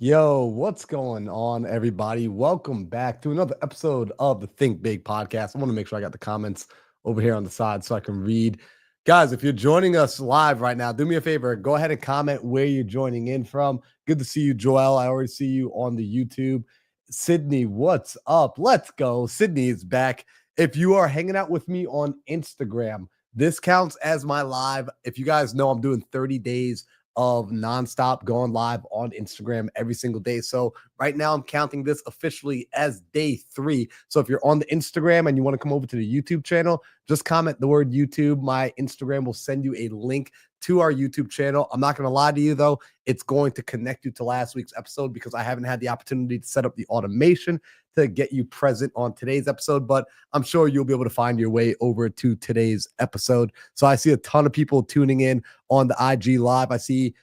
Yo, what's going on, everybody? Welcome back to another episode of the Think Big podcast. I want to make sure I got the comments over here on the side so I can read. Guys, if you're joining us live right now, do me a favor. Go ahead and comment where you're joining in from. Good to see you, Joel. I already see you on the YouTube. Sydney, what's up? Let's go. Sydney is back. If you are hanging out with me on Instagram, this counts as my live. If you guys know, I'm doing 30 days of nonstop going live on Instagram every single day. So right now I'm counting this officially as day 3. So if you're on the Instagram and you want to come over to the YouTube channel, just comment the word YouTube. My Instagram will send you a link to our YouTube channel. I'm not going to lie to you though. It's going to connect you to last week's episode because I haven't had the opportunity to set up the automation to get you present on today's episode, but I'm sure you'll be able to find your way over to today's episode. So I see a ton of people tuning in on the IG live. I see,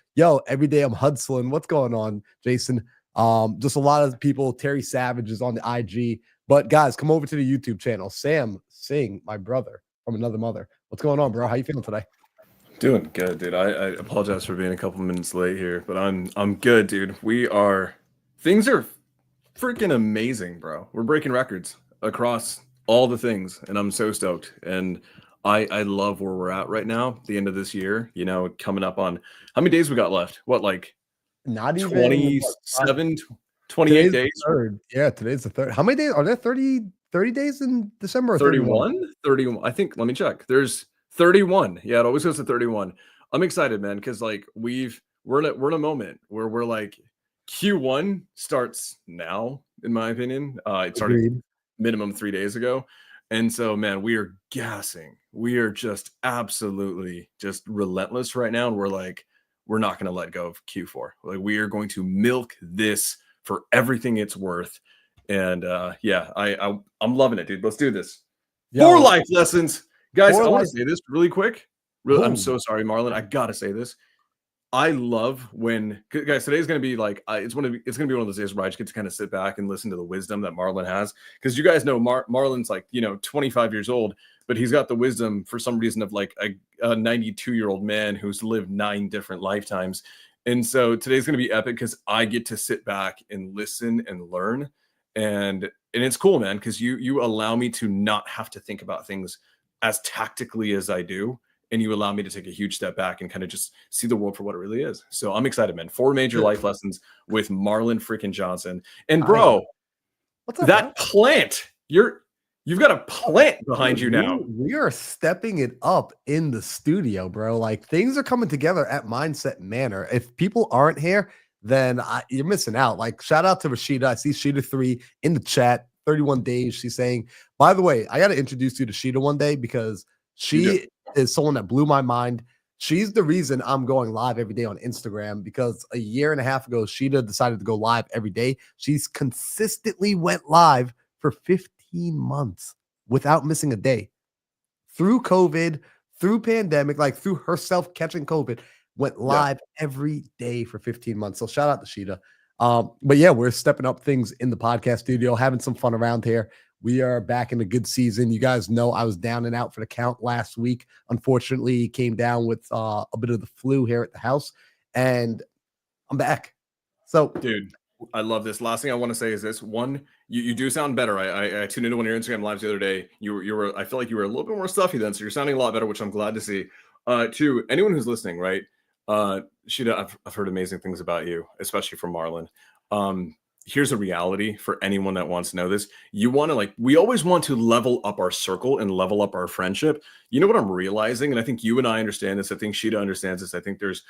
every day I'm hustling. What's going on, Jason? Just a lot of people. Terry Savage is on the IG, but guys, come over to the YouTube channel. Sam Singh, my brother from another mother. What's going on, bro? How you feeling today? Doing good, dude. I apologize for being a couple minutes late here, but I'm good, dude. Things are freaking amazing, bro. We're breaking records across all the things, and I'm so stoked. And I love where we're at right now, the end of this year, coming up on how many days we got left? What, like Not even 27, 28 days? Third. Yeah, today's the third. How many days? Are there 30 days in December or 31? 31. I think, let me check. There's 31. Yeah, it always goes to 31. I'm excited, man, because like we're in a moment where we're like Q1 starts now, in my opinion. It started Agreed. minimum 3 days ago. And so, man, we are gassing. We are just absolutely just relentless right now. And we're not going to let go of Q4. Like, we are going to milk this for everything it's worth. And I'm loving it, dude. Let's do this. 4 life lessons. Guys, I want to say this really quick. I'm so sorry, Marlon. I got to say this. I love when, guys, today's going to be like, it's going to be one of those days where I just get to kind of sit back and listen to the wisdom that Marlon has. Because you guys know Marlon's like, 25 years old, but he's got the wisdom for some reason of like a 92-year-old man who's lived 9 different lifetimes. And so today's going to be epic because I get to sit back and listen and learn. And it's cool, man, because you allow me to not have to think about things as tactically as I do. And you allow me to take a huge step back and kind of just see the world for what it really is. So I'm excited, man. 4 major life lessons with Marlon freaking Johnson. And bro, what's up, that bro? plant, you've got a plant behind you now. We are stepping it up in the studio, bro. Like, things are coming together at Mindset Manor. If people aren't here, then you're missing out. Like, shout out to Rashida. I see Sheeta 3 in the chat. 31 days. She's saying, by the way, I got to introduce you to Sheeta one day because she is someone that blew my mind. She's the reason I'm going live every day on Instagram, because a year and a half ago, Sheeta decided to go live every day. She's consistently went live for 15 months without missing a day. Through COVID, through pandemic, like through herself catching COVID, went live every day for 15 months. So shout out to Sheeta. But yeah, we're stepping up things in the podcast studio, having some fun around here. We are back in a good season. You guys know I was down and out for the count last week. Unfortunately, came down with a bit of the flu here at the house, and I'm back. So, dude, I love this. Last thing I want to say is this: one, you do sound better. I tuned into one of your Instagram lives the other day. You were I feel like you were a little bit more stuffy then, so you're sounding a lot better, which I'm glad to see. Two, anyone who's listening, right? Sheeta, I've heard amazing things about you, especially from Marlon. Here's a reality for anyone that wants to know this. We always want to level up our circle and level up our friendship. You know what I'm realizing? And I think you and I understand this. I think Sheeta understands this. I think there's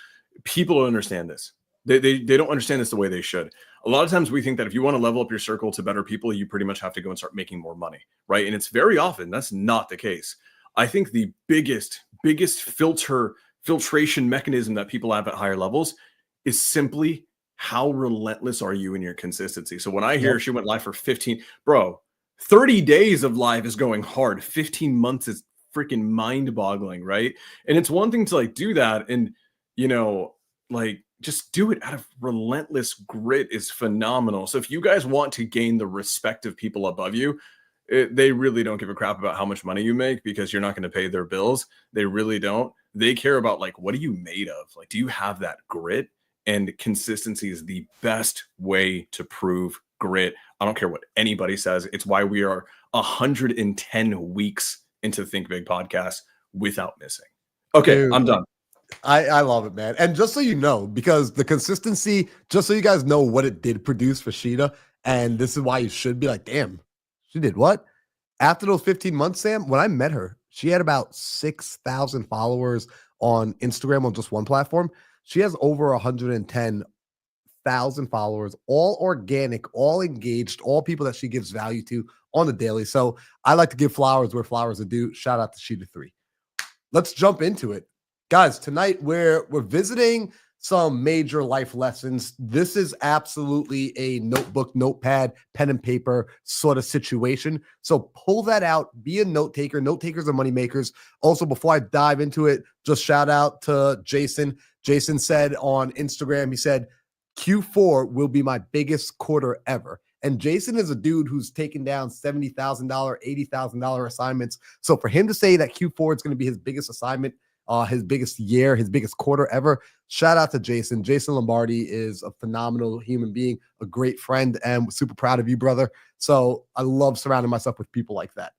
people who understand this. They don't understand this the way they should. A lot of times we think that if you want to level up your circle to better people, you pretty much have to go and start making more money, right? And it's very often that's not the case. I think the biggest filtration mechanism that people have at higher levels is simply how relentless are you in your consistency? So when I hear she went live for 15, bro, 30 days of live is going hard. 15 months is freaking mind boggling, right? And it's one thing to like do that and, just do it out of relentless grit is phenomenal. So if you guys want to gain the respect of people above you, they really don't give a crap about how much money you make because you're not going to pay their bills. They really don't. They care about like, what are you made of? Like, do you have that grit? And consistency is the best way to prove grit. I don't care what anybody says. It's why we are 110 weeks into Think Big podcast without missing. Okay, Dude, I'm done. I love it, man. And just so you know, because the consistency, just so you guys know what it did produce for Sheeta, and this is why you should be like, damn, she did what? After those 15 months, Sam, when I met her, she had about 6,000 followers on Instagram on just one platform. She has over 110,000 followers, all organic, all engaged, all people that she gives value to on the daily. So I like to give flowers where flowers are due. Shout out to Sheeta 3. Let's jump into it. Guys, tonight we're visiting some major life lessons. This is absolutely a notebook, notepad, pen and paper sort of situation. So pull that out, be a note taker. Note takers are money makers. Also, before I dive into it, just shout out to Jason. Jason said on Instagram, he said, Q4 will be my biggest quarter ever. And Jason is a dude who's taken down $70,000, $80,000 assignments. So for him to say that Q4 is going to be his biggest assignment, his biggest year, his biggest quarter ever, shout out to Jason. Jason Lombardi is a phenomenal human being, a great friend, and super proud of you, brother. So I love surrounding myself with people like that.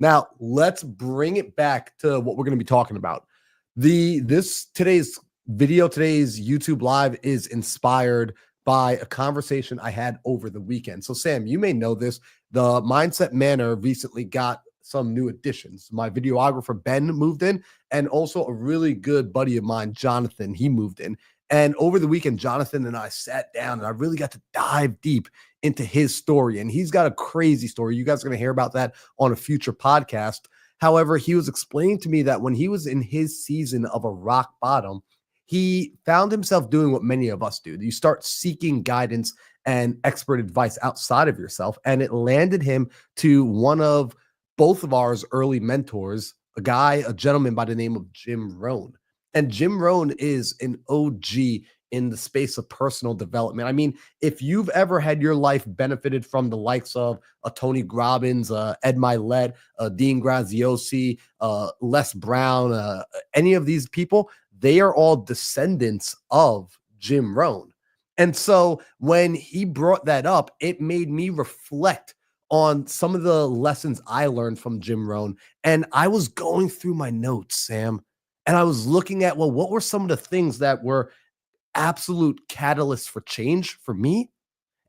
Now, let's bring it back to what we're going to be talking about. Today's YouTube live is inspired by a conversation I had over the weekend. So, Sam, you may know this. The Mindset Manor recently got some new additions. My videographer, Ben, moved in, and also a really good buddy of mine, Jonathan, he moved in. And over the weekend, Jonathan and I sat down, and I really got to dive deep into his story. And he's got a crazy story. You guys are going to hear about that on a future podcast. However, he was explaining to me that when he was in his season of a rock bottom, he found himself doing what many of us do. You start seeking guidance and expert advice outside of yourself. And it landed him to one of both of ours early mentors, a gentleman by the name of Jim Rohn. And Jim Rohn is an OG in the space of personal development. I mean, if you've ever had your life benefited from the likes of Tony Robbins, Ed Milet, Dean Graziosi, Les Brown, any of these people, they are all descendants of Jim Rohn. And so when he brought that up, it made me reflect on some of the lessons I learned from Jim Rohn. And I was going through my notes, Sam, and I was looking at, well, what were some of the things that were absolute catalysts for change for me,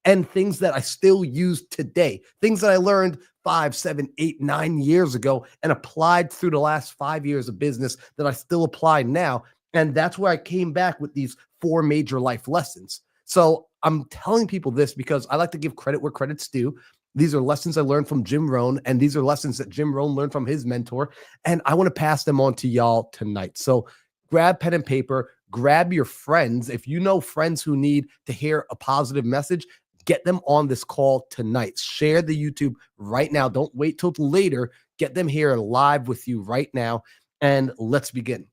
and things that I still use today, things that I learned 5, 7, 8, 9 years ago and applied through the last 5 years of business that I still apply now. And that's where I came back with these 4 major life lessons. So I'm telling people this because I like to give credit where credit's due. These are lessons I learned from Jim Rohn, and these are lessons that Jim Rohn learned from his mentor. And I want to pass them on to y'all tonight. So grab pen and paper, grab your friends. If you know friends who need to hear a positive message, get them on this call tonight. Share the YouTube right now. Don't wait till later. Get them here live with you right now. And let's begin.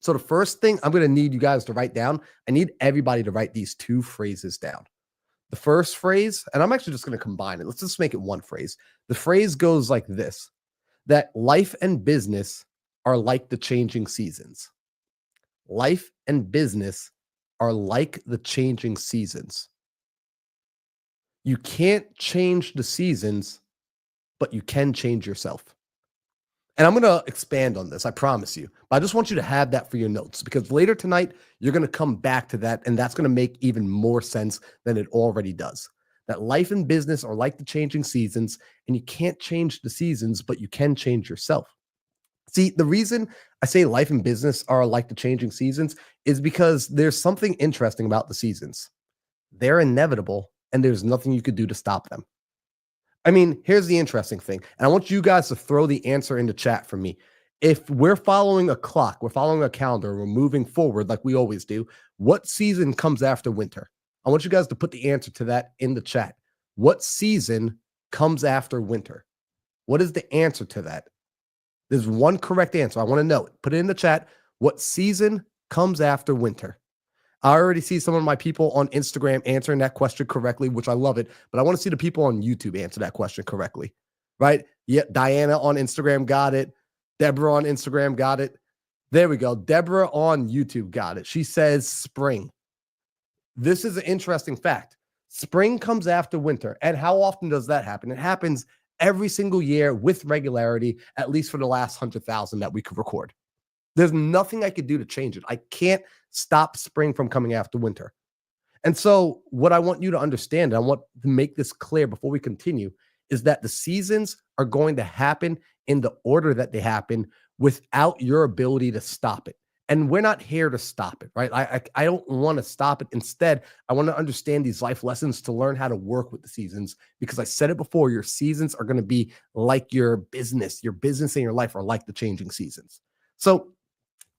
So the first thing I'm going to need you guys to write down, I need everybody to write these 2 phrases down. The first phrase, and I'm actually just going to combine it. Let's just make it one phrase. The phrase goes like this, that life and business are like the changing seasons. Life and business are like the changing seasons. You can't change the seasons, but you can change yourself. And I'm going to expand on this, I promise you. But I just want you to have that for your notes, because later tonight, you're going to come back to that, and that's going to make even more sense than it already does. That life and business are like the changing seasons, and you can't change the seasons, but you can change yourself. See, the reason I say life and business are like the changing seasons is because there's something interesting about the seasons. They're inevitable, and there's nothing you could do to stop them. I mean, here's the interesting thing, and I want you guys to throw the answer in the chat for me. If we're following a clock, we're following a calendar, we're moving forward like we always do, what season comes after winter? I want you guys to put the answer to that in the chat. What season comes after winter? What is the answer to that? There's one correct answer. I want to know it. Put it in the chat. What season comes after winter? I already see some of my people on Instagram answering that question correctly, which I love it. But I want to see the people on YouTube answer that question correctly, right? Yeah, Diana on Instagram got it. Deborah on Instagram got it. There we go. Deborah on YouTube got it. She says spring. This is an interesting fact. Spring comes after winter. And how often does that happen? It happens every single year with regularity, at least for the last 100,000 that we could record. There's nothing I could do to change it. I can't stop spring from coming after winter. And so, what I want you to understand, and I want to make this clear before we continue, is that the seasons are going to happen in the order that they happen without your ability to stop it. And we're not here to stop it, right? I don't want to stop it. Instead, I want to understand these life lessons to learn how to work with the seasons, because I said it before, your seasons are going to be like your business and your life are like the changing seasons. So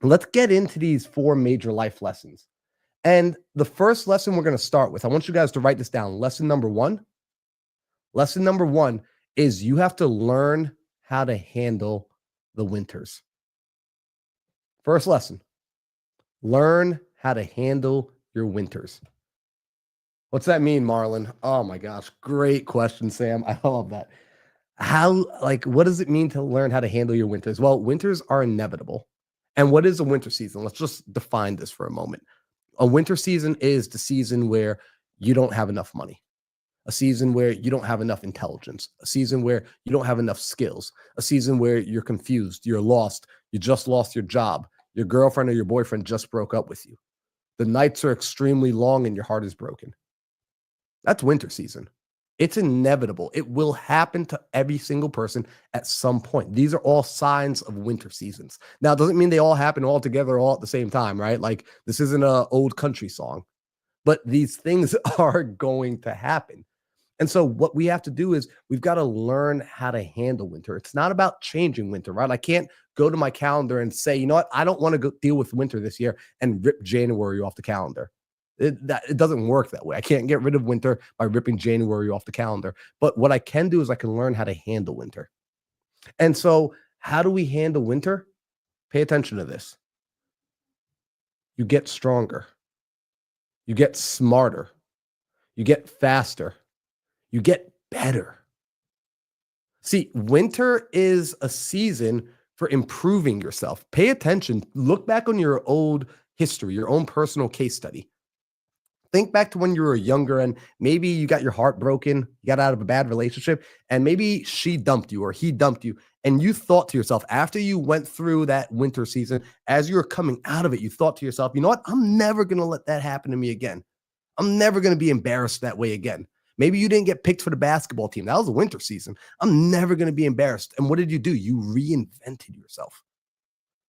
let's get into these 4 major life lessons. And the first lesson we're going to start with, I want you guys to write this down. Lesson number 1. Lesson number 1 is you have to learn how to handle the winters. First lesson, learn how to handle your winters. What's that mean, Marlon? Oh my gosh, great question, Sam. I love that. What does it mean to learn how to handle your winters? Well, winters are inevitable. And what is a winter season? Let's just define this for a moment. A winter season is the season where you don't have enough money, a season where you don't have enough intelligence, a season where you don't have enough skills, a season where you're confused, you're lost, you just lost your job, your girlfriend or your boyfriend just broke up with you. The nights are extremely long and your heart is broken. That's winter season. It's inevitable. It will happen to every single person at some point. These are all signs of winter seasons. Now, it doesn't mean they all happen all together, all at the same time, right? Like, this isn't an old country song, but these things are going to happen. And so what we have to do is we've got to learn how to handle winter. It's not about changing winter, right? I can't go to my calendar and say, you know what, I don't want to go deal with winter this year and rip January off the calendar. It doesn't work that way. I can't get rid of winter by ripping January off the calendar. But what I can do is I can learn how to handle winter. And so how do we handle winter? Pay attention to this. You get stronger. You get smarter. You get faster. You get better. See, winter is a season for improving yourself. Pay attention. Look back on your old history, your own personal case study. Think back to when you were younger and maybe you got your heart broken, you got out of a bad relationship, and maybe she dumped you or he dumped you. And you thought to yourself, after you went through that winter season, as you were coming out of it, you thought to yourself, you know what? I'm never going to let that happen to me again. I'm never going to be embarrassed that way again. Maybe you didn't get picked for the basketball team. That was the winter season. I'm never going to be embarrassed. And what did you do? You reinvented yourself.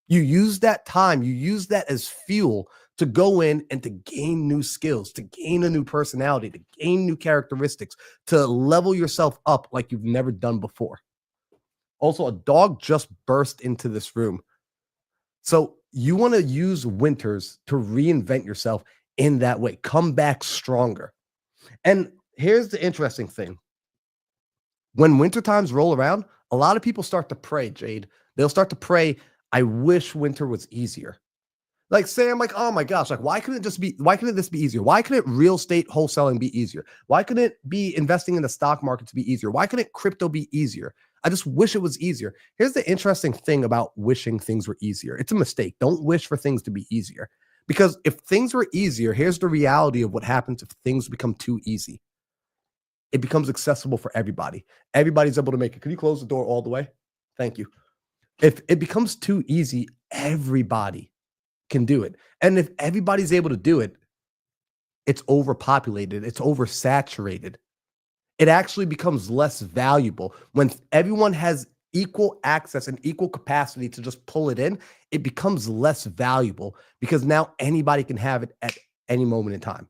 You used that time. You used that as fuel to go in and to gain new skills, to gain a new personality, to gain new characteristics, to level yourself up like you've never done before. Also, a dog just burst into this room. So you want to use winters to reinvent yourself in that way. Come back stronger. And here's the interesting thing. When winter times roll around, a lot of people start to pray, Jade. They'll start to pray, I wish winter was easier. Like, say, I'm like, oh my gosh, like, why couldn't this be easier? Why couldn't real estate wholesaling be easier? Why couldn't it be investing in the stock market to be easier? Why couldn't crypto be easier? I just wish it was easier. Here's the interesting thing about wishing things were easier. It's a mistake. Don't wish for things to be easier. Because if things were easier, here's the reality of what happens if things become too easy. It becomes accessible for everybody. Everybody's able to make it. Could you close the door all the way? Thank you. If it becomes too easy, everybody can do it. And if everybody's able to do it, it's overpopulated, it's oversaturated. It actually becomes less valuable. When everyone has equal access and equal capacity to just pull it in, it becomes less valuable because now anybody can have it at any moment in time.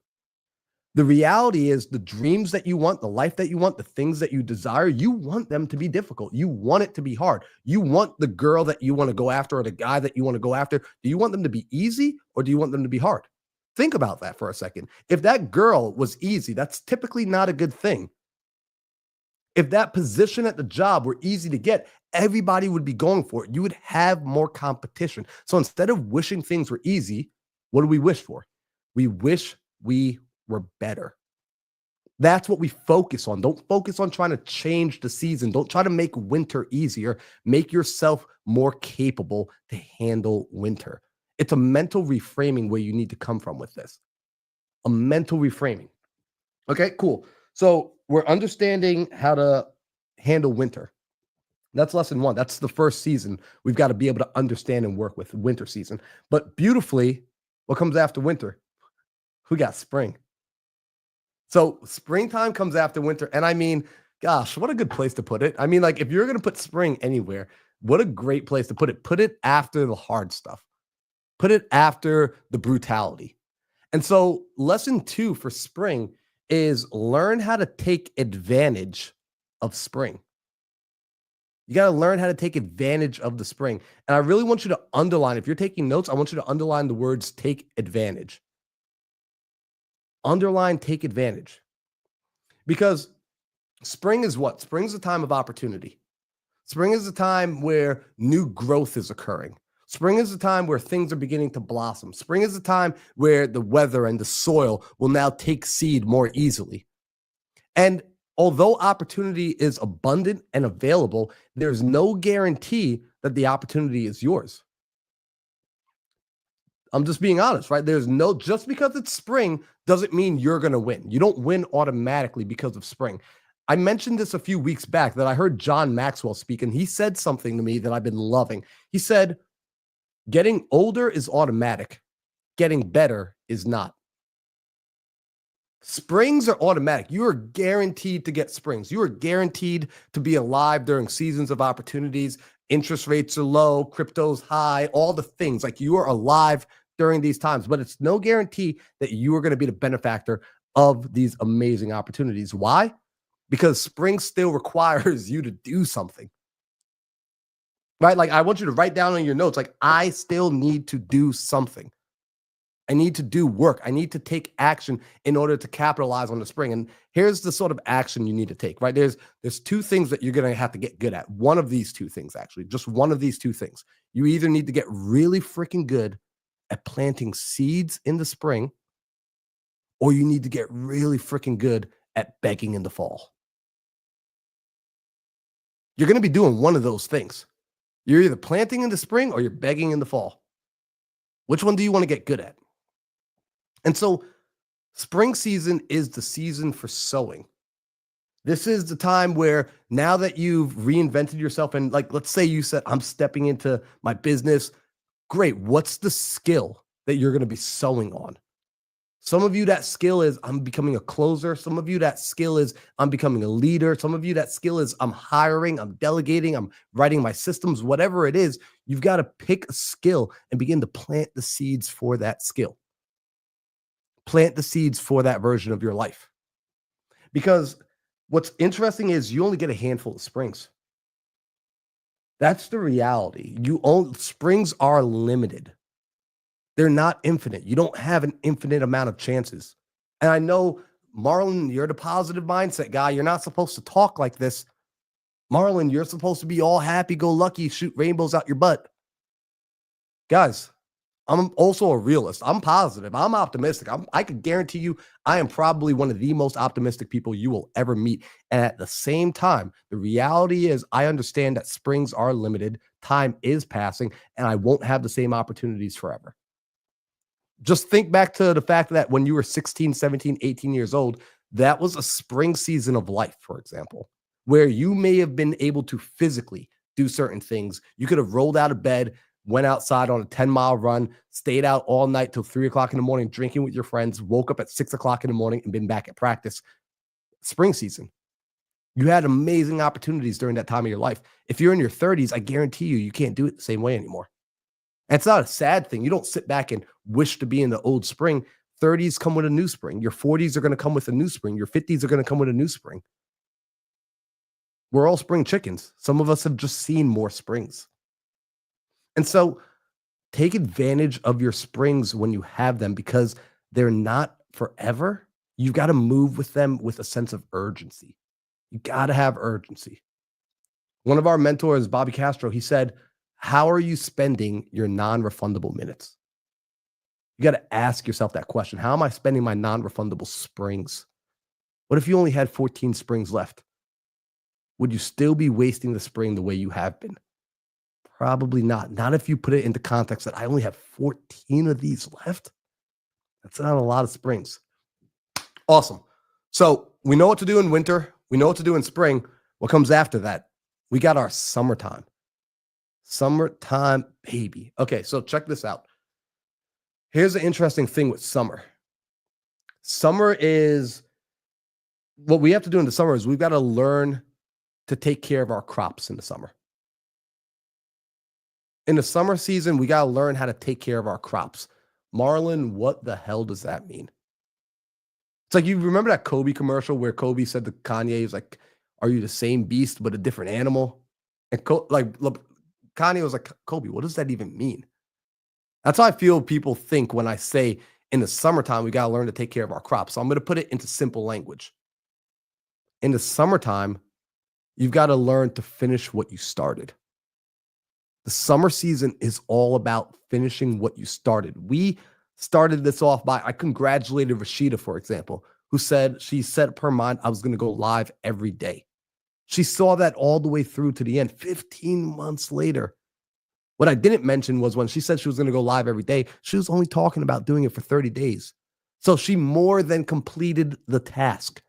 The reality is the dreams that you want, the life that you want, the things that you desire, you want them to be difficult. You want it to be hard. You want the girl that you want to go after or the guy that you want to go after. Do you want them to be easy or do you want them to be hard? Think about that for a second. If that girl was easy, that's typically not a good thing. If that position at the job were easy to get, everybody would be going for it. You would have more competition. So instead of wishing things were easy, what do we wish for? We wish we were better. That's what we focus on. Don't focus on trying to change the season. Don't try to make winter easier. Make yourself more capable to handle winter. It's a mental reframing where you need to come from with this. a mental reframing. Okay, cool. So we're understanding how to handle winter. That's lesson one. That's the first season. We've got to be able to understand and work with winter season. But beautifully, what comes after winter? We got spring. So springtime comes after winter. And I mean, gosh, what a good place to put it. I mean, like if you're going to put spring anywhere, what a great place to put it. Put it after the hard stuff. Put it after the brutality. And so lesson 2 for spring is learn how to take advantage of spring. You got to learn how to take advantage of the spring. And I really want you to underline, if you're taking notes, I want you to underline the words take advantage. Underline take advantage. Because spring is what? Spring is a time of opportunity. Spring is a time where new growth is occurring. Spring is a time where things are beginning to blossom. Spring is a time where the weather and the soil will now take seed more easily. And although opportunity is abundant and available, there's no guarantee that the opportunity is yours. I'm just being honest, right? Just because it's spring doesn't mean you're going to win. You don't win automatically because of spring. I mentioned this a few weeks back that I heard John Maxwell speak, and he said something to me that I've been loving. He said, getting older is automatic. Getting better is not. Springs are automatic. You are guaranteed to get springs. You are guaranteed to be alive during seasons of opportunities. Interest rates are low, crypto's high, all the things. Like you are alive during these times, but it's no guarantee that you are going to be the benefactor of these amazing opportunities. Why? Because spring still requires you to do something. Right? Like I want you to write down on your notes, like I still need to do something. I need to do work. I need to take action in order to capitalize on the spring. And here's the sort of action you need to take, right? There's 2 things that you're going to have to get good at. One of these 2 things, actually, just one of these 2 things. You either need to get really freaking good at planting seeds in the spring, or you need to get really freaking good at begging in the fall. You're going to be doing one of those things. You're either planting in the spring or you're begging in the fall. Which one do you want to get good at? And so spring season is the season for sowing. This is the time where now that you've reinvented yourself and like, let's say you said, I'm stepping into my business. Great. What's the skill that you're going to be sowing on? Some of you, that skill is I'm becoming a closer. Some of you, that skill is I'm becoming a leader. Some of you, that skill is I'm hiring, I'm delegating, I'm writing my systems, whatever it is. You've got to pick a skill and begin to plant the seeds for that skill. Plant the seeds for that version of your life. Because what's interesting is you only get a handful of springs. That's the reality. Springs are limited. They're not infinite. You don't have an infinite amount of chances. And I know, Marlon, you're the positive mindset guy. You're not supposed to talk like this. Marlon, you're supposed to be all happy-go-lucky, shoot rainbows out your butt. Guys, I'm also a realist. I'm positive. I'm optimistic. I can guarantee you I am probably one of the most optimistic people you will ever meet. And at the same time, the reality is I understand that springs are limited. Time is passing, and I won't have the same opportunities forever. Just think back to the fact that when you were 16, 17, 18 years old, that was a spring season of life, for example, where you may have been able to physically do certain things. You could have rolled out of bed, went outside on a 10-mile run, stayed out all night till 3 o'clock in the morning, drinking with your friends, woke up at 6 o'clock in the morning and been back at practice. Spring season. You had amazing opportunities during that time of your life. If you're in your 30s, I guarantee you can't do it the same way anymore. And it's not a sad thing. You don't sit back and wish to be in the old spring. 30s come with a new spring. Your 40s are going to come with a new spring. Your 50s are going to come with a new spring. We're all spring chickens. Some of us have just seen more springs. And so take advantage of your springs when you have them because they're not forever. You've got to move with them with a sense of urgency. You got to have urgency. One of our mentors, Bobby Castro, he said, how are you spending your non-refundable minutes? You got to ask yourself that question. How am I spending my non-refundable springs? What if you only had 14 springs left? Would you still be wasting the spring the way you have been? Probably not. Not if you put it into context that I only have 14 of these left. That's not a lot of springs. Awesome. So we know what to do in winter. We know what to do in spring. What comes after that? We got our summertime. Summertime, baby. Okay, so check this out. Here's the interesting thing with summer. Summer is what we have to do in the summer is we've got to learn to take care of our crops in the summer. In the summer season, we got to learn how to take care of our crops. Marlon, what the hell does that mean? It's like, you remember that Kobe commercial where Kobe said to Kanye, he was like, "Are you the same beast but a different animal?" And Kanye was like, "Kobe, what does that even mean?" That's how I feel people think when I say in the summertime, we got to learn to take care of our crops. So I'm going to put it into simple language. In the summertime, you've got to learn to finish what you started. The summer season is all about finishing what you started. We started this off I congratulated Rashida, for example, who said she set up her mind, I was going to go live every day. She saw that all the way through to the end, 15 months later. What I didn't mention was when she said she was going to go live every day, she was only talking about doing it for 30 days. So she more than completed the task.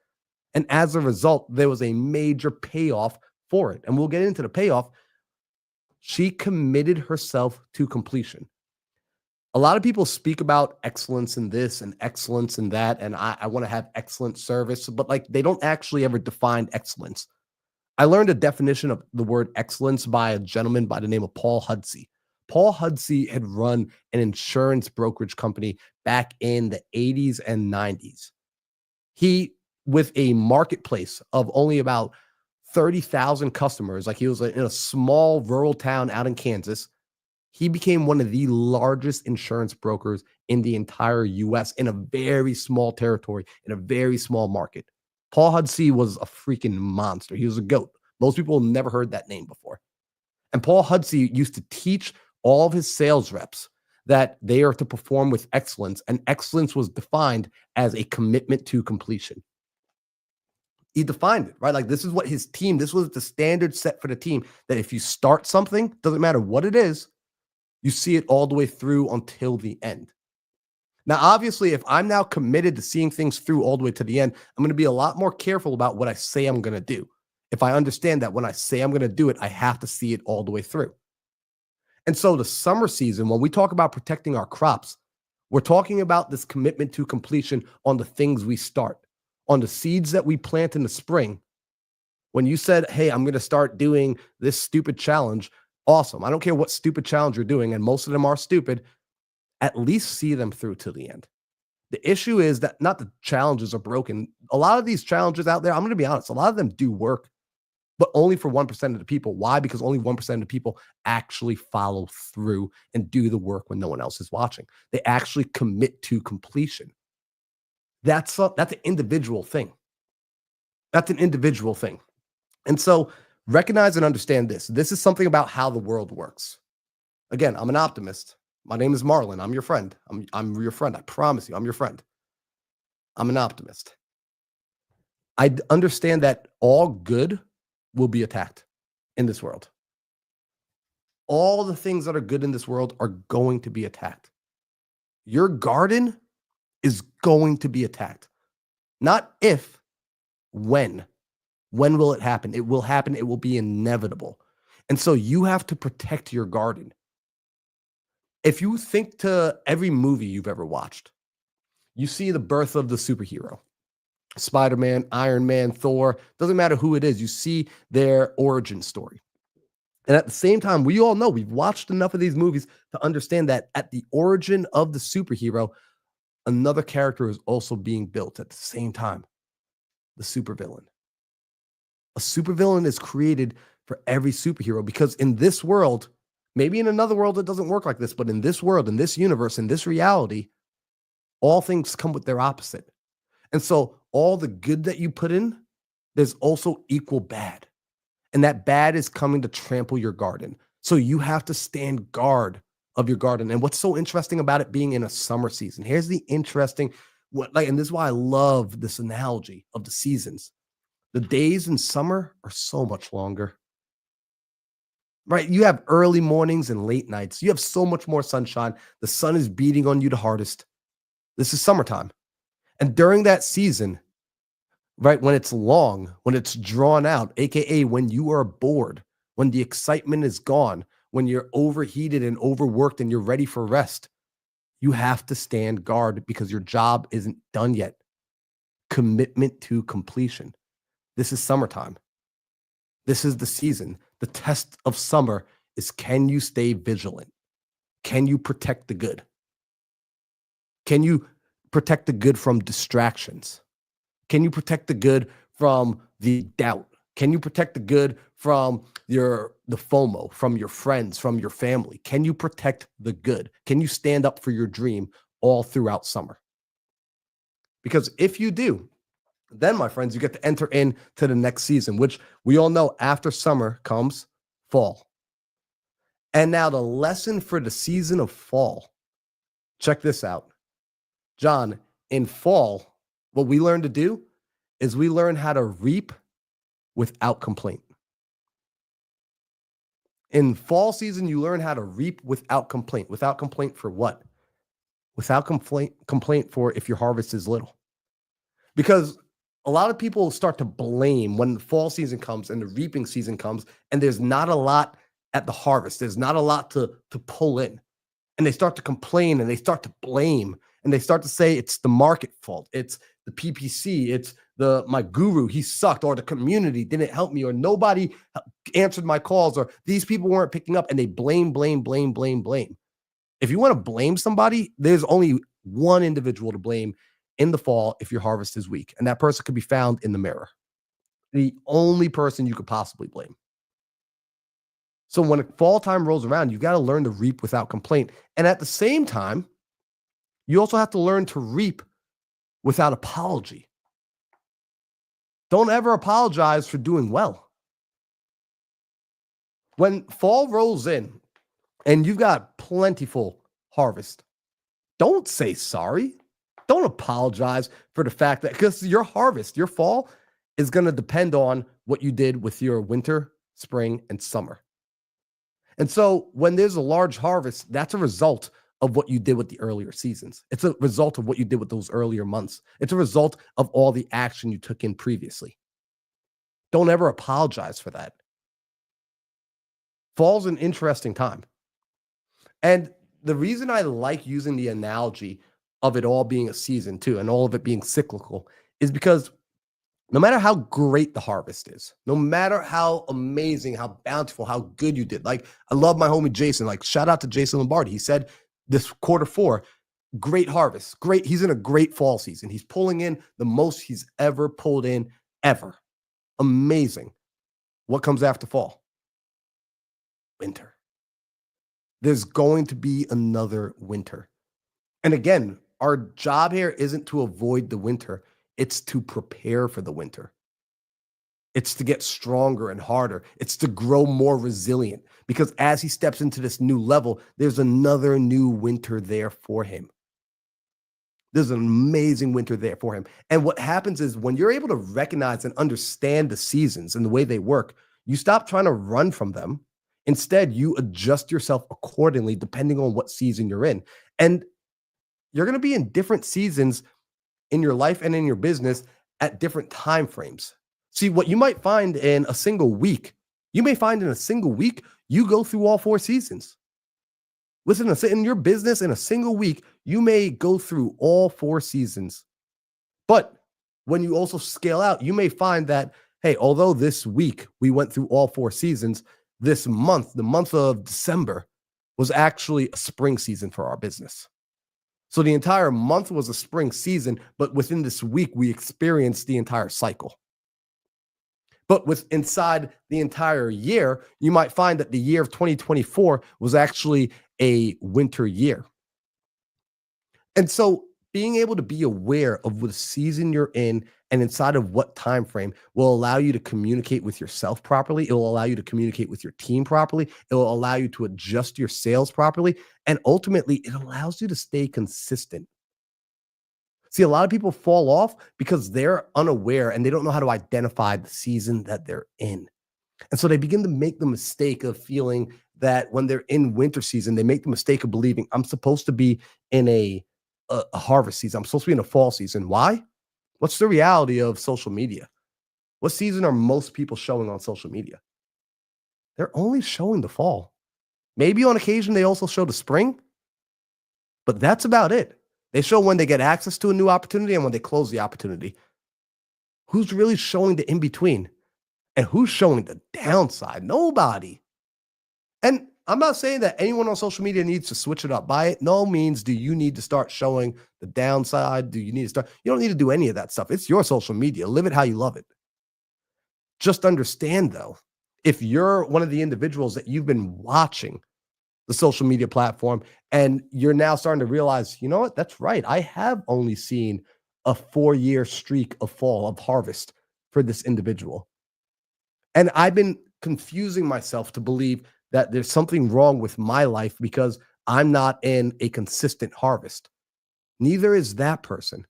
And as a result, there was a major payoff for it. And we'll get into the payoff. She committed herself to completion. A lot of people speak about excellence in this and excellence in that, and I want to have excellent service, but like they don't actually ever define excellence. I learned a definition of the word excellence by a gentleman by the name of Paul Hudsey. Paul Hudsey had run an insurance brokerage company back in the 80s and 90s. He, with a marketplace of only about 30,000 customers, like he was in a small rural town out in Kansas, he became one of the largest insurance brokers in the entire US in a very small territory, in a very small market. Paul Hudsey was a freaking monster. He was a goat. Most people never heard that name before. And Paul Hudsey used to teach all of his sales reps that they are to perform with excellence, and excellence was defined as a commitment to completion. He defined it, right? Like this is what his team, this was the standard set for the team, that if you start something, doesn't matter what it is, you see it all the way through until the end. Now, obviously, if I'm now committed to seeing things through all the way to the end, I'm going to be a lot more careful about what I say I'm going to do. If I understand that when I say I'm going to do it, I have to see it all the way through. And so the summer season, when we talk about protecting our crops, we're talking about this commitment to completion on the things we start, on the seeds that we plant in the spring. When you said, "Hey, I'm going to start doing this stupid challenge," awesome. I don't care what stupid challenge you're doing, and most of them are stupid. At least see them through to the end. The issue is that not the challenges are broken. A lot of these challenges out there, I'm going to be honest, a lot of them do work, but only for 1% of the people. Why? Because only 1% of the people actually follow through and do the work when no one else is watching. They actually commit to completion. That's an individual thing. That's an individual thing. And so recognize and understand this. This is something about how the world works. Again, I'm an optimist. My name is Marlon. I'm your friend. I'm your friend. I promise you, I'm your friend. I'm an optimist. I understand that all good will be attacked in this world. All the things that are good in this world are going to be attacked. Your garden is going to be attacked. Not if, when. When will it happen? It will happen. It will be inevitable. And so you have to protect your garden. If you think to every movie you've ever watched, you see the birth of the superhero. Spider-Man, Iron Man, Thor, doesn't matter who it is, you see their origin story. And at the same time, we all know, we've watched enough of these movies to understand that at the origin of the superhero, another character is also being built at the same time, the supervillain. A supervillain is created for every superhero because in this world, maybe in another world it doesn't work like this, but in this world, in this universe, in this reality, all things come with their opposite. And so all the good that you put in, there's also equal bad. And that bad is coming to trample your garden. So you have to stand guard of your garden. And what's so interesting about it being in a summer season, here's the interesting, and this is why I love this analogy of the seasons. The days in summer are so much longer. Right? You have early mornings and late nights. You have so much more sunshine. The sun is beating on you the hardest. This is summertime. And during that season, right, when it's long, when it's drawn out, AKA when you are bored, when the excitement is gone, when you're overheated and overworked and you're ready for rest, you have to stand guard because your job isn't done yet. Commitment to completion. This is summertime. This is the season. The test of summer is, can you stay vigilant? Can you protect the good? Can you protect the good from distractions? Can you protect the good from the doubt? Can you protect the good from the FOMO, from your friends, from your family? Can you protect the good? Can you stand up for your dream all throughout summer? Because if you do, then, my friends, you get to enter into the next season, which we all know after summer comes fall. And now the lesson for the season of fall. Check this out. John, in fall, what we learn to do is we learn how to reap without complaint. In fall season, you learn how to reap without complaint. Without complaint for what? Without complaint for if your harvest is little. Because a lot of people start to blame when the fall season comes and the reaping season comes, and there's not a lot at the harvest. There's not a lot to pull in. And they start to complain and they start to blame and they start to say it's the market fault. It's the PPC. It's my guru. He sucked, or the community didn't help me, or nobody answered my calls, or these people weren't picking up, and they blame. If you want to blame somebody, there's only one individual to blame in the fall if your harvest is weak. And that person could be found in the mirror. The only person you could possibly blame. So when fall time rolls around, you got to learn to reap without complaint. And at the same time, you also have to learn to reap without apology. Don't ever apologize for doing well. When fall rolls in and you've got plentiful harvest, don't say sorry. Don't apologize for the fact that, because your harvest, your fall, is going to depend on what you did with your winter, spring, and summer. And so when there's a large harvest, that's a result of what you did with the earlier seasons. It's a result of what you did with those earlier months. It's a result of all the action you took in previously. Don't ever apologize for that. Fall's an interesting time. And the reason I like using the analogy of it all being a season too, and all of it being cyclical, is because no matter how great the harvest is, no matter how amazing, how bountiful, how good you did. Like, I love my homie Jason. Like, shout out to Jason Lombardi. He said this Q4, great harvest. Great. He's in a great fall season. He's pulling in the most he's ever pulled in ever. Amazing. What comes after fall? Winter. There's going to be another winter. And again, our job here isn't to avoid the winter. It's to prepare for the winter. It's to get stronger and harder. It's to grow more resilient, because as he steps into this new level, there's another new winter there for him. There's an amazing winter there for him. And what happens is when you're able to recognize and understand the seasons and the way they work, you stop trying to run from them. Instead, you adjust yourself accordingly, depending on what season you're in. And you're going to be in different seasons in your life and in your business at different time frames. See, what you might find in a single week, you go through all 4 seasons. Listen, in your business in a single week, you may go through all 4 seasons. But when you also scale out, you may find that, hey, although this week we went through all 4 seasons, this month, the month of December, was actually a spring season for our business. So the entire month was a spring season, but within this week, we experienced the entire cycle. But inside the entire year, you might find that the year of 2024 was actually a winter year. And so being able to be aware of what season you're in and inside of what time frame will allow you to communicate with yourself properly. It will allow you to communicate with your team properly. It will allow you to adjust your sales properly. And ultimately, it allows you to stay consistent. See, a lot of people fall off because they're unaware and they don't know how to identify the season that they're in. And so they begin to make the mistake of feeling that when they're in winter season, they make the mistake of believing I'm supposed to be in a a harvest season. I'm supposed to be in a fall season. Why? What's the reality of social media? What season are most people showing on social media? They're only showing the fall. Maybe on occasion they also show the spring, but that's about it. They show when they get access to a new opportunity and when they close the opportunity. Who's really showing the in between? And who's showing the downside? Nobody. And I'm not saying that anyone on social media needs to switch it up. By no means do you need to start showing the downside. Do you need to start? You don't need to do any of that stuff. It's your social media. Live it how you love it. Just understand, though, if you're one of the individuals that you've been watching the social media platform and you're now starting to realize, you know what, that's right. I have only seen a 4-year streak of fall, of harvest for this individual. And I've been confusing myself to believe that there's something wrong with my life because I'm not in a consistent harvest. Neither is that person.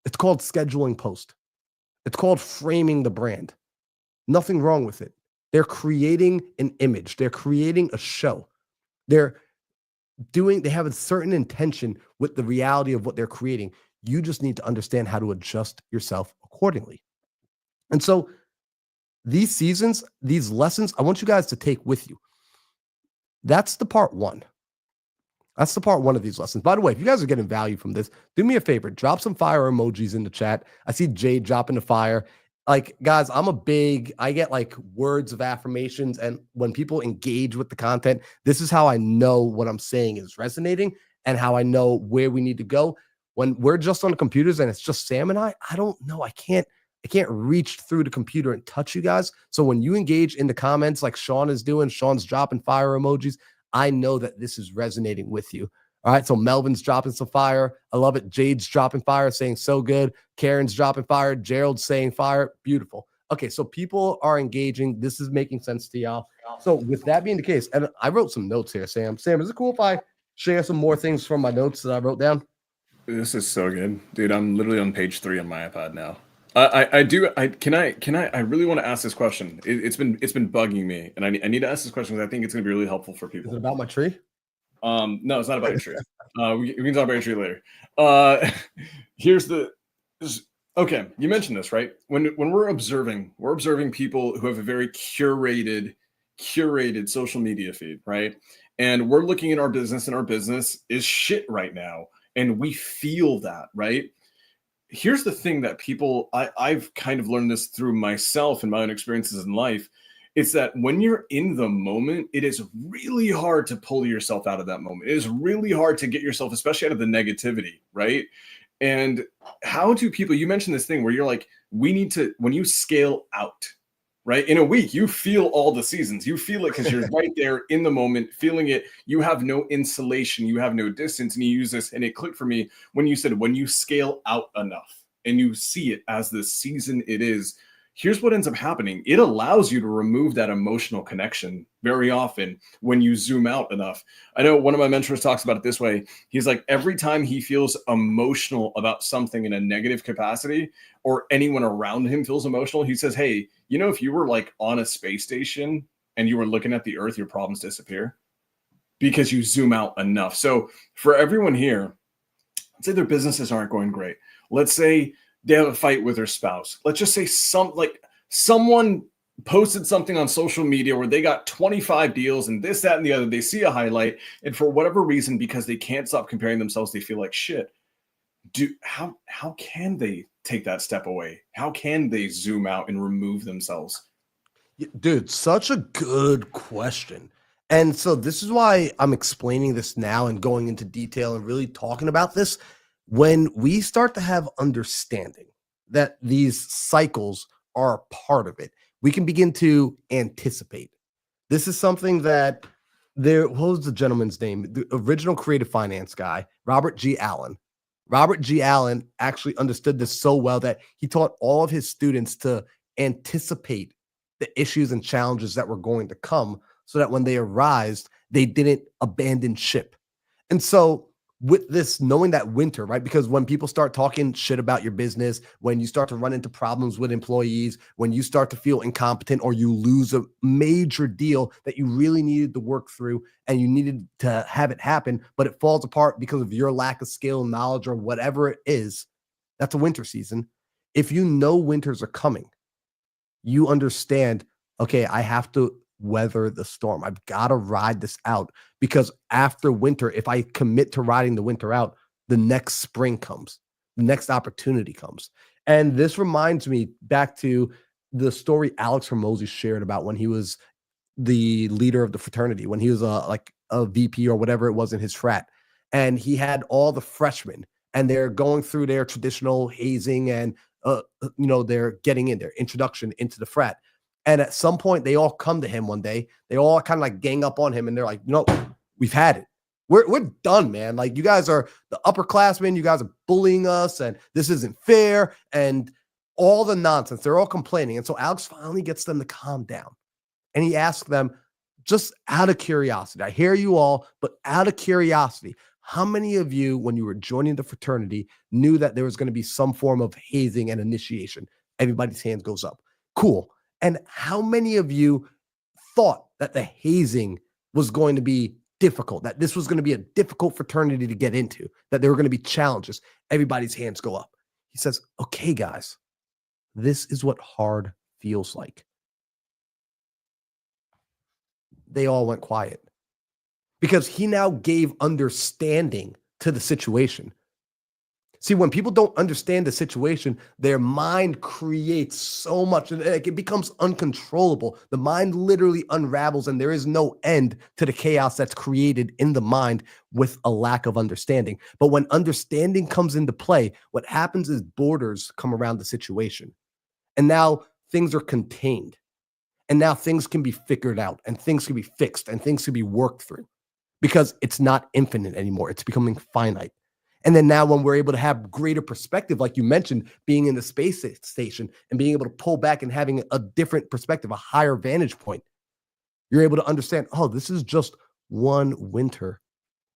It's called scheduling post. It's called framing the brand. Nothing wrong with it. They're creating an image. They're creating a show. They have a certain intention with the reality of what they're creating. You just need to understand how to adjust yourself accordingly. And so these seasons, these lessons, I want you guys to take with you. That's the part one. That's the part one of these lessons. By the way, if you guys are getting value from this, do me a favor, drop some fire emojis in the chat. I see Jade dropping the fire. Like, guys, I get like words of affirmations. And when people engage with the content, this is how I know what I'm saying is resonating and how I know where we need to go. When we're just on the computers and it's just Sam and I don't know. I can't reach through the computer and touch you guys. So when you engage in the comments like Sean is doing, Sean's dropping fire emojis, I know that this is resonating with you. All right. So Melvin's dropping some fire. I love it. Jade's dropping fire, saying so good. Karen's dropping fire. Gerald's saying fire. Beautiful. Okay. So people are engaging. This is making sense to y'all. So with that being the case, and I wrote some notes here, Sam. Sam, is it cool if I share some more things from my notes that I wrote down? This is so good, dude. I'm literally on page 3 on my iPad now. I really want to ask this question. It's been bugging me, and I need to ask this question because I think it's going to be really helpful for people. Is it about my tree? No, it's not about your tree. We can talk about your tree later. Okay. You mentioned this, right? When we're observing people who have a very curated social media feed, right? And we're looking at our business, and our business is shit right now, and we feel that, right? Here's the thing that I've kind of learned this through myself and my own experiences in life. It's that when you're in the moment, it is really hard to pull yourself out of that moment. It is really hard to get yourself, especially out of the negativity, right? And how do people, you mentioned this thing where you're like, when you scale out, right? In a week, you feel all the seasons. You feel it because you're right there in the moment, feeling it. You have no insulation. You have no distance. And you use this, and it clicked for me when you said, when you scale out enough and you see it as the season it is, here's what ends up happening. It allows you to remove that emotional connection very often when you zoom out enough. I know one of my mentors talks about it this way. He's like, every time he feels emotional about something in a negative capacity, or anyone around him feels emotional, he says, hey, if you were like on a space station and you were looking at the earth, your problems disappear because you zoom out enough. So for everyone here, let's say their businesses aren't going great. Let's say they have a fight with their spouse. Let's just say someone posted something on social media where they got 25 deals and this, that, and the other. They see a highlight, and for whatever reason, because they can't stop comparing themselves, they feel like shit. How can they take that step away? How can they zoom out and remove themselves? Dude, such a good question. And so this is why I'm explaining this now and going into detail and really talking about this. When we start to have understanding that these cycles are a part of it, we can begin to anticipate. This is something that what was the gentleman's name? The original creative finance guy, Robert G. Allen. Robert G. Allen actually understood this so well that he taught all of his students to anticipate the issues and challenges that were going to come so that when they arise, they didn't abandon ship. And so with this, knowing that winter, right? Because when people start talking shit about your business, when you start to run into problems with employees, when you start to feel incompetent or you lose a major deal that you really needed to work through and you needed to have it happen, but it falls apart because of your lack of skill, knowledge, or whatever it is, that's a winter season. If you know winters are coming, you understand, okay, I have to weather the storm. I've got to ride this out, because after winter, if I commit to riding the winter out, the next spring comes, the next opportunity comes. And this reminds me back to the story Alex Hormozy shared about when he was the leader of the fraternity, when he was like a VP or whatever it was in his frat. And he had all the freshmen and they're going through their traditional hazing and, they're getting in their introduction into the frat. And at some point, they all come to him one day. They all kind of like gang up on him and they're like, we've had it. We're done, man. Like, you guys are the upperclassmen. You guys are bullying us and this isn't fair. And all the nonsense. They're all complaining. And so Alex finally gets them to calm down. And he asked them, just out of curiosity, I hear you all, but out of curiosity, how many of you, when you were joining the fraternity, knew that there was going to be some form of hazing and initiation? Everybody's hands goes up. Cool. And how many of you thought that the hazing was going to be difficult, that this was going to be a difficult fraternity to get into, that there were going to be challenges? Everybody's hands go up. He says, okay, guys, this is what hard feels like. They all went quiet because he now gave understanding to the situation. See, when people don't understand the situation, their mind creates so much, and it becomes uncontrollable. The mind literally unravels, and there is no end to the chaos that's created in the mind with a lack of understanding. But when understanding comes into play, what happens is borders come around the situation. And now things are contained. And now things can be figured out, and things can be fixed, and things can be worked through, because it's not infinite anymore. It's becoming finite. And then now when we're able to have greater perspective, like you mentioned, being in the space station and being able to pull back and having a different perspective, a higher vantage point, you're able to understand, oh, this is just one winter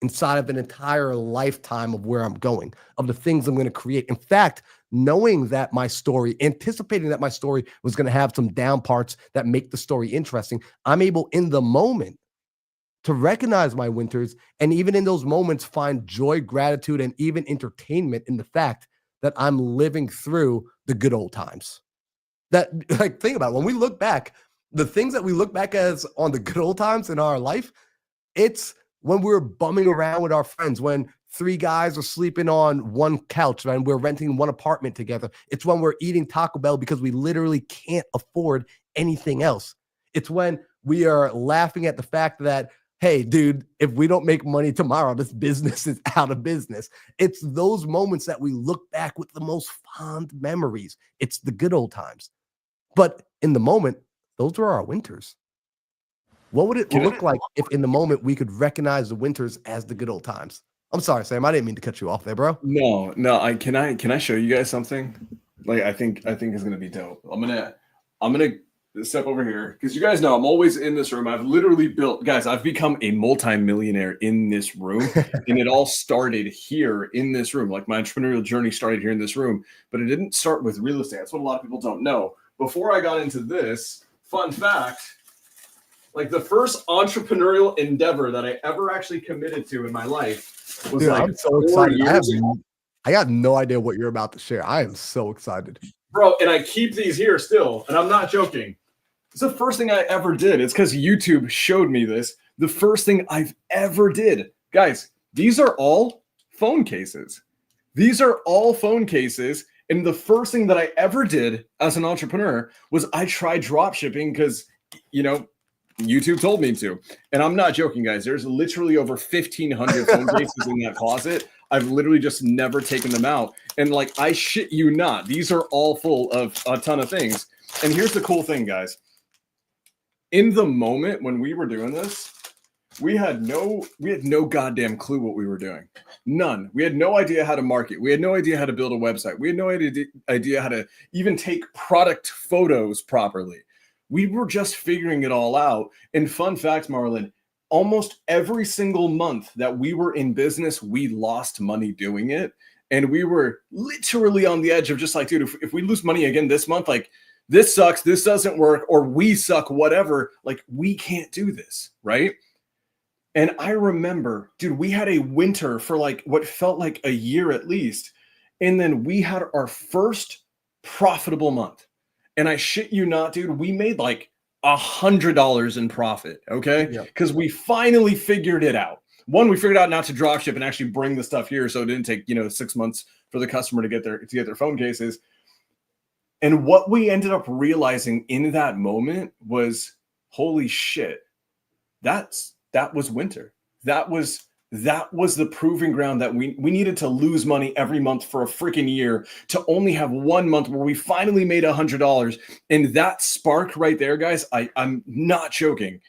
inside of an entire lifetime of where I'm going, of the things I'm going to create. In fact, knowing that my story, anticipating that my story was going to have some down parts that make the story interesting, I'm able in the moment to recognize my winters, and even in those moments find joy, gratitude, and even entertainment in the fact that I'm living through the good old times. That, like, think about it. When we look back, the things that we look back as on the good old times in our life, it's when we're bumming around with our friends, when three guys are sleeping on one couch and we're renting one apartment together. It's when we're eating Taco Bell because we literally can't afford anything else. It's when we are laughing at the fact that, hey, dude, if we don't make money tomorrow, this business is out of business. It's those moments that we look back with the most fond memories. It's the good old times. But in the moment, those were our winters. What would it look like if in the moment we could recognize the winters as the good old times? I'm sorry, Sam. I didn't mean to cut you off there, bro. No. Can I show you guys something? Like, I think is gonna be dope. I'm gonna step over here because you guys know I'm always in this room. I've become a multi-millionaire in this room, and it all started here in this room. Like, my entrepreneurial journey started here in this room, but it didn't start with real estate. That's what a lot of people don't know. Before I got into this, fun fact, like, the first entrepreneurial endeavor that I ever actually committed to in my life was, dude, like, I'm so excited. I got no idea what you're about to share. I am so excited, bro. And I keep these here still, and I'm not joking. It's the first thing I ever did. It's because YouTube showed me this. The first thing I've ever did, guys. These are all phone cases. These are all phone cases. And the first thing that I ever did as an entrepreneur was I tried drop shipping because, YouTube told me to. And I'm not joking, guys. There's literally over 1,500 phone cases in that closet. I've literally just never taken them out. And, like, I shit you not, these are all full of a ton of things. And here's the cool thing, guys. In the moment when we were doing this, we had no goddamn clue what we were doing. None. We had no idea how to market. We had no idea how to build a website. We had no idea how to even take product photos properly. We were just figuring it all out. And fun fact, Marlon, almost every single month that we were in business, we lost money doing it. And we were literally on the edge of just like, dude, if we lose money again this month, like this sucks, this doesn't work, or we suck, whatever, like we can't do this, right? And I remember, dude, we had a winter for like what felt like a year at least. And then we had our first profitable month. And I shit you not, dude, we made like $100 in profit. Okay. Yeah. Because we finally figured it out. One, we figured out not to drop ship and actually bring the stuff here. So it didn't take, 6 months for the customer to get their phone cases. And what we ended up realizing in that moment was, holy shit, that was winter. That was the proving ground that we needed to lose money every month for a freaking year to only have 1 month where we finally made $100. And that spark right there, guys, I'm not joking.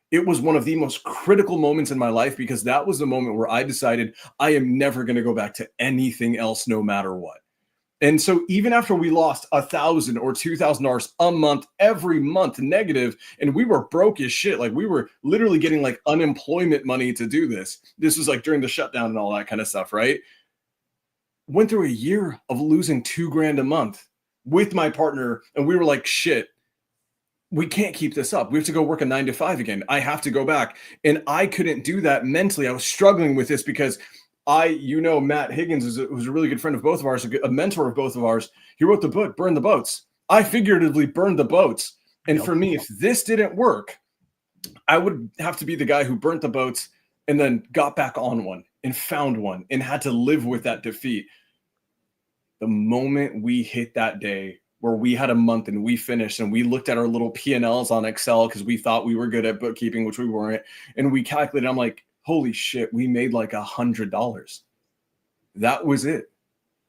It was one of the most critical moments in my life because that was the moment where I decided I am never going to go back to anything else, no matter what. And so even after we lost $1,000 or $2,000 a month, every month negative, and we were broke as shit. Like we were literally getting like unemployment money to do this. This was like during the shutdown and all that kind of stuff, right? Went through a year of losing $2,000 a month with my partner. And we were like, shit, we can't keep this up. We have to go work a 9 to 5 again. I have to go back. And I couldn't do that mentally. I was struggling with this because Matt Higgins who's a really good friend of both of ours, a mentor of both of ours. He wrote the book, Burn the Boats. I figuratively burned the boats. And for me, if this didn't work, I would have to be the guy who burnt the boats and then got back on one and found one and had to live with that defeat. The moment we hit that day where we had a month and we finished and we looked at our little P&Ls on Excel because we thought we were good at bookkeeping, which we weren't. And we calculated, I'm like, holy shit, we made like $100. That was it.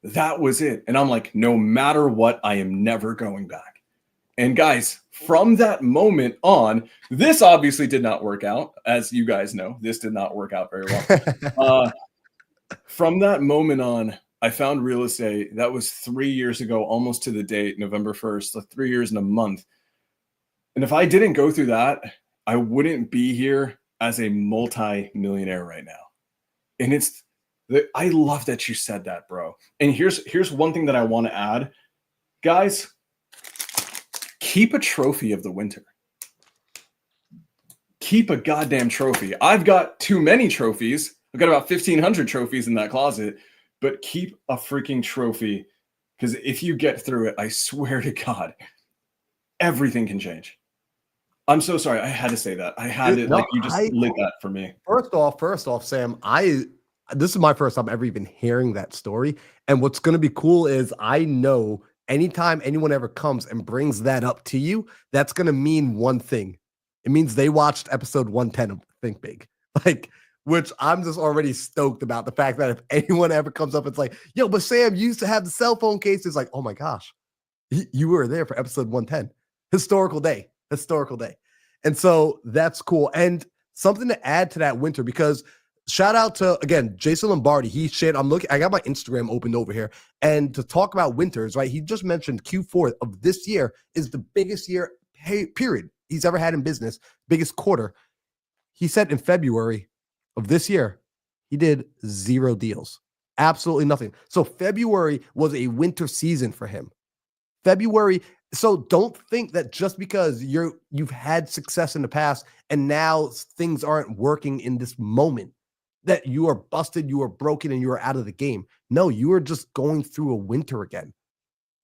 That was it. And I'm like, no matter what, I am never going back. And guys, from that moment on, this obviously did not work out. As you guys know, this did not work out very well. From that moment on, I found real estate. That was 3 years ago, almost to the date, November 1st, like 3 years and a month. And if I didn't go through that, I wouldn't be here as a multi-millionaire right now. And I love that you said that, bro. And here's one thing that I want to add. Guys, keep a trophy of the winter. Keep a goddamn trophy. I've got too many trophies. I've got about 1,500 trophies in that closet, but keep a freaking trophy because if you get through it, I swear to God, everything can change. I'm so sorry. I had to say that. I had to, you just lit that for me. First off, Sam, this is my first time ever even hearing that story. And what's going to be cool is I know anytime anyone ever comes and brings that up to you, that's going to mean one thing. It means they watched episode 110 of Think Big, which I'm just already stoked about the fact that if anyone ever comes up, it's like, yo, but Sam used to have the cell phone case. It's like, oh my gosh, you were there for episode 110. Historical day. And so that's cool. And something to add to that winter, because shout out to, again, Jason Lombardi. He shared, I got my Instagram opened over here. And to talk about winters, right? He just mentioned Q4 of this year is the biggest year period he's ever had in business, biggest quarter. He said in February of this year, he did 0 deals, absolutely nothing. So February was a winter season for him. So don't think that just because you've had success in the past and now things aren't working in this moment that you are busted, you are broken, and you are out of the game. No, you are just going through a winter again.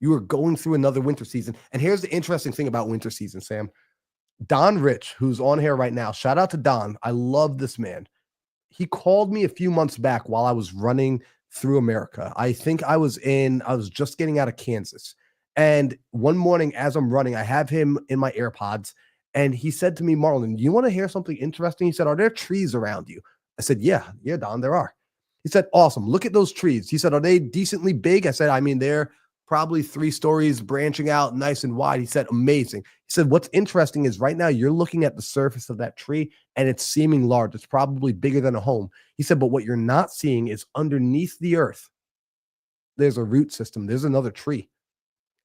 You are going through another winter season. And here's the interesting thing about winter season, Sam. Don Rich, who's on here right now, shout out to Don. I love this man. He called me a few months back while I was running through America. I think I was just getting out of Kansas. And one morning as I'm running, I have him in my AirPods. And he said to me, Marlon, you want to hear something interesting? He said, are there trees around you? I said, yeah, Don, there are. He said, awesome. Look at those trees. He said, are they decently big? I said, I mean, they're probably 3 stories branching out nice and wide. He said, amazing. He said, what's interesting is right now you're looking at the surface of that tree and it's seeming large. It's probably bigger than a home. He said, but what you're not seeing is underneath the earth, there's a root system. There's another tree.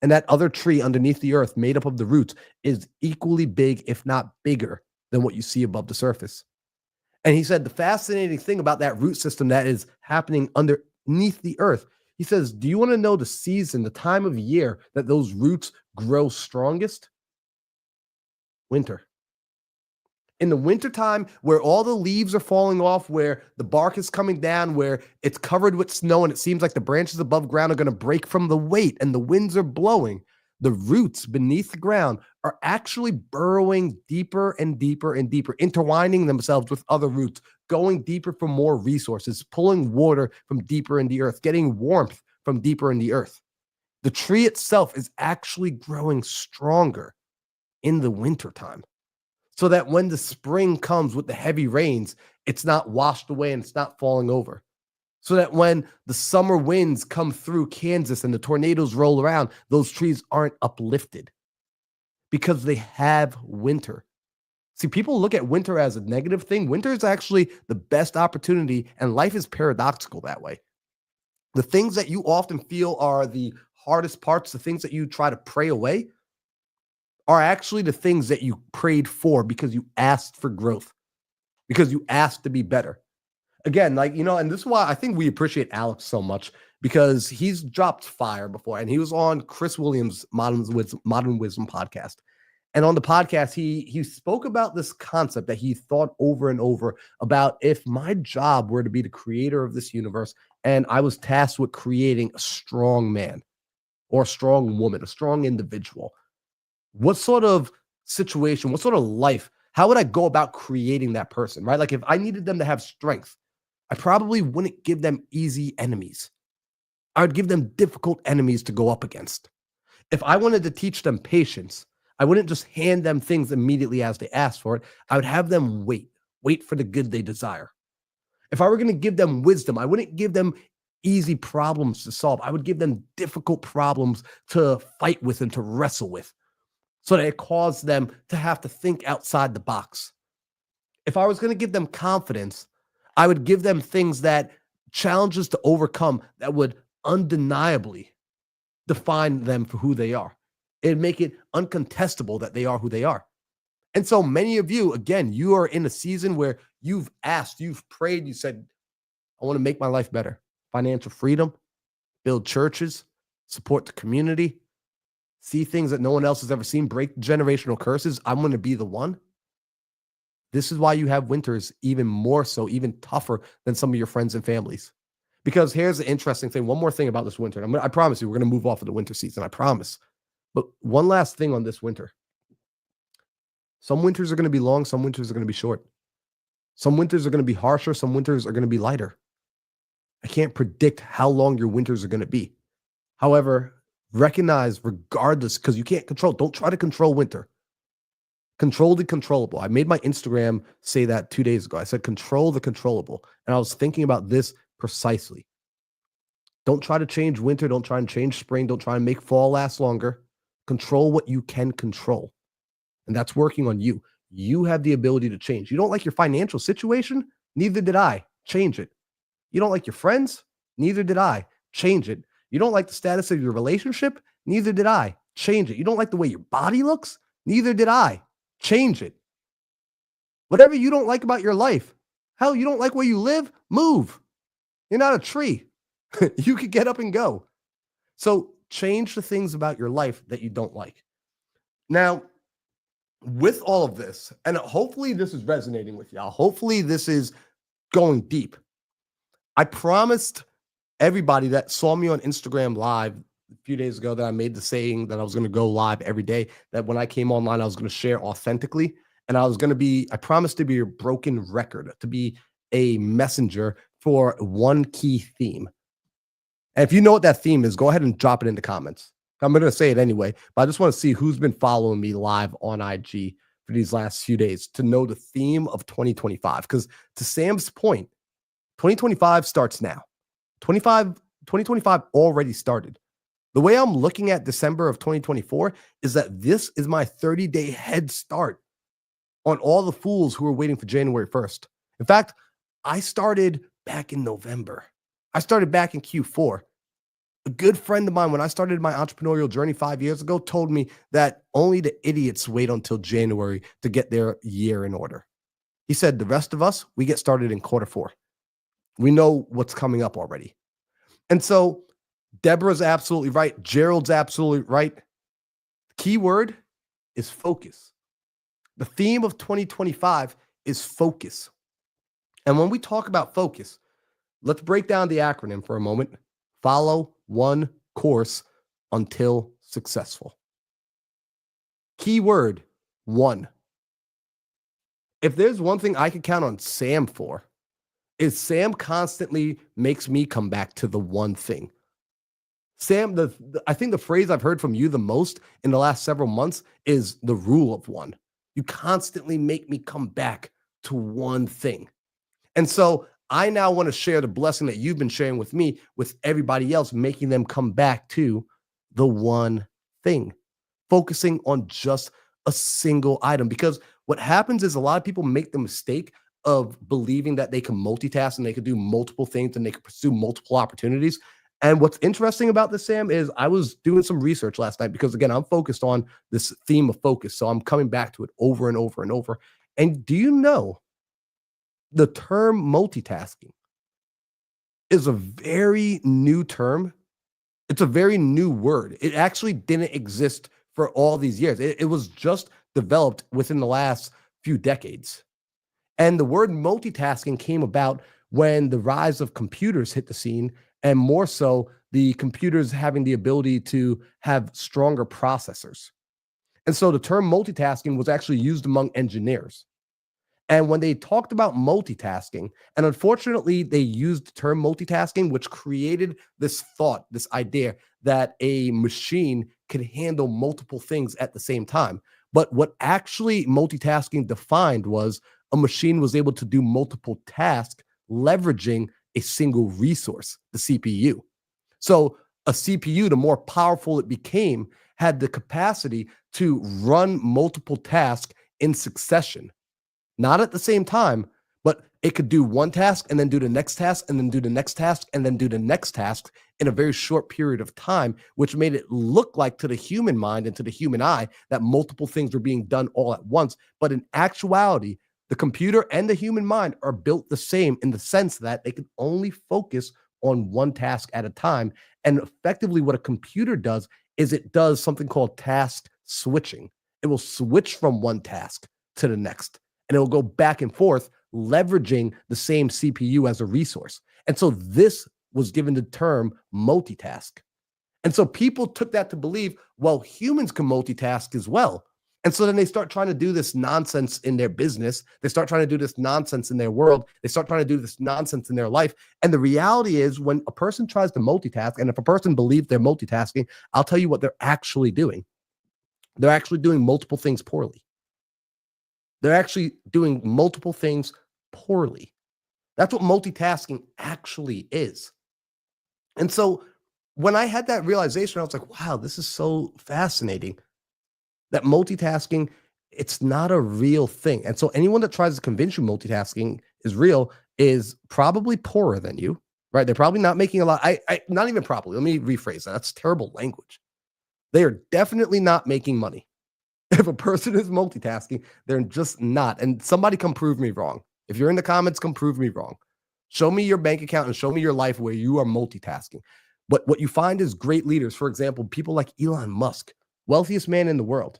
And that other tree underneath the earth made up of the roots is equally big, if not bigger, than what you see above the surface. And he said the fascinating thing about that root system that is happening underneath the earth, he says, do you want to know the season, the time of year that those roots grow strongest? Winter. In the wintertime, where all the leaves are falling off, where the bark is coming down, where it's covered with snow and it seems like the branches above ground are going to break from the weight and the winds are blowing, the roots beneath the ground are actually burrowing deeper and deeper and deeper, intertwining themselves with other roots, going deeper for more resources, pulling water from deeper in the earth, getting warmth from deeper in the earth. The tree itself is actually growing stronger in the wintertime, so that when the spring comes with the heavy rains, it's not washed away and it's not falling over. So that when the summer winds come through Kansas and the tornadoes roll around, those trees aren't uplifted because they have winter. See, people look at winter as a negative thing. Winter is actually the best opportunity, and life is paradoxical that way. The things that you often feel are the hardest parts, the things that you try to pray away, are actually the things that you prayed for because you asked for growth, because you asked to be better. Again, and this is why I think we appreciate Alex so much, because he's dropped fire before, and he was on Chris Williams' Modern Wisdom podcast. And on the podcast, he spoke about this concept that he thought over and over about: if my job were to be the creator of this universe and I was tasked with creating a strong man or a strong woman, a strong individual, what sort of situation, what sort of life, how would I go about creating that person, right? Like if I needed them to have strength, I probably wouldn't give them easy enemies. I would give them difficult enemies to go up against. If I wanted to teach them patience, I wouldn't just hand them things immediately as they asked for it. I would have them wait for the good they desire. If I were going to give them wisdom, I wouldn't give them easy problems to solve. I would give them difficult problems to fight with and to wrestle with, so that it caused them to have to think outside the box. If I was going to give them confidence, I would give them things that challenges to overcome that would undeniably define them for who they are. It'd make it uncontestable that they are who they are. And so many of you, again, you are in a season where you've asked, you've prayed, you said, I want to make my life better. Financial freedom, build churches, support the community, see things that no one else has ever seen, break generational curses. I'm going to be the one. This is why you have winters even more so, even tougher than some of your friends and families. Because here's the interesting thing. One more thing about this winter. I promise you, we're going to move off of the winter season. I promise. But one last thing on this winter. Some winters are going to be long. Some winters are going to be short. Some winters are going to be harsher. Some winters are going to be lighter. I can't predict how long your winters are going to be. However, recognize regardless, because you can't control. Don't try to control winter. Control the controllable. I made my Instagram say that 2 days ago. I said, control the controllable. And I was thinking about this precisely. Don't try to change winter. Don't try and change spring. Don't try and make fall last longer. Control what you can control. And that's working on you. You have the ability to change. You don't like your financial situation? Neither did I. Change it. You don't like your friends? Neither did I. Change it. You don't like the status of your relationship? Neither did I. Change it. You don't like the way your body looks? Neither did I. Change it. Whatever you don't like about your life, hell, you don't like where you live? Move. You're not a tree. You could get up and go. So change the things about your life that you don't like. Now, with all of this, and hopefully this is resonating with y'all. Hopefully this is going deep. I promised everybody that saw me on Instagram Live a few days ago that I made the saying that I was going to go live every day, that when I came online, I was going to share authentically. And I promised to be a broken record, to be a messenger for one key theme. And if you know what that theme is, go ahead and drop it in the comments. I'm going to say it anyway, but I just want to see who's been following me live on IG for these last few days to know the theme of 2025. Because to Sam's point, 2025 starts now. 2025 already started. The way I'm looking at December of 2024 is that this is my 30-day head start on all the fools who are waiting for January 1st. In fact, I started back in November. I started back in Q4. A good friend of mine, when I started my entrepreneurial journey 5 years ago, told me that only the idiots wait until January to get their year in order. He said, the rest of us, we get started in quarter four. We know what's coming up already. And so Deborah's absolutely right. Gerald's absolutely right. The key word is focus. The theme of 2025 is focus. And when we talk about focus, let's break down the acronym for a moment. Follow one course until successful. Keyword one. If there's one thing I can count on Sam for, is Sam constantly makes me come back to the one thing. Sam, I think the phrase I've heard from you the most in the last several months is the rule of one. You constantly make me come back to one thing. And so I now want to share the blessing that you've been sharing with me, with everybody else, making them come back to the one thing, focusing on just a single item. Because what happens is a lot of people make the mistake of believing that they can multitask and they can do multiple things and they can pursue multiple opportunities. And what's interesting about this, Sam, is I was doing some research last night because, again, I'm focused on this theme of focus. So I'm coming back to it over and over and over. And do you know the term multitasking is a very new term? It's a very new word. It actually didn't exist for all these years. It was just developed within the last few decades. And the word multitasking came about when the rise of computers hit the scene, and more so the computers having the ability to have stronger processors. And so the term multitasking was actually used among engineers. And when they talked about multitasking, and unfortunately they used the term multitasking, which created this thought, this idea that a machine could handle multiple things at the same time. But what actually multitasking defined was a machine was able to do multiple tasks leveraging a single resource, the CPU. So a CPU, the more powerful it became, had the capacity to run multiple tasks in succession, not at the same time, but it could do one task and then do the next task and then do the next task and then do the next task in a very short period of time, which made it look like to the human mind and to the human eye that multiple things were being done all at once. But in actuality, the computer and the human mind are built the same in the sense that they can only focus on one task at a time. And effectively, what a computer does is it does something called task switching. It will switch from one task to the next, and it will go back and forth, leveraging the same CPU as a resource. And so this was given the term multitask. And so people took that to believe, well, humans can multitask as well. And so then they start trying to do this nonsense in their business. They start trying to do this nonsense in their world. They start trying to do this nonsense in their life. And the reality is when a person tries to multitask, and if a person believes they're multitasking, I'll tell you what they're actually doing. They're actually doing multiple things poorly. They're actually doing multiple things poorly. That's what multitasking actually is. And so when I had that realization, I was like, wow, this is so fascinating. That multitasking, it's not a real thing. And so anyone that tries to convince you multitasking is real is probably poorer than you, right? They're probably not making a lot. Not even probably. Let me rephrase that. That's terrible language. They are definitely not making money. If a person is multitasking, they're just not. And somebody come prove me wrong. If you're in the comments, come prove me wrong. Show me your bank account and show me your life where you are multitasking. But what you find is great leaders, for example, people like Elon Musk, wealthiest man in the world,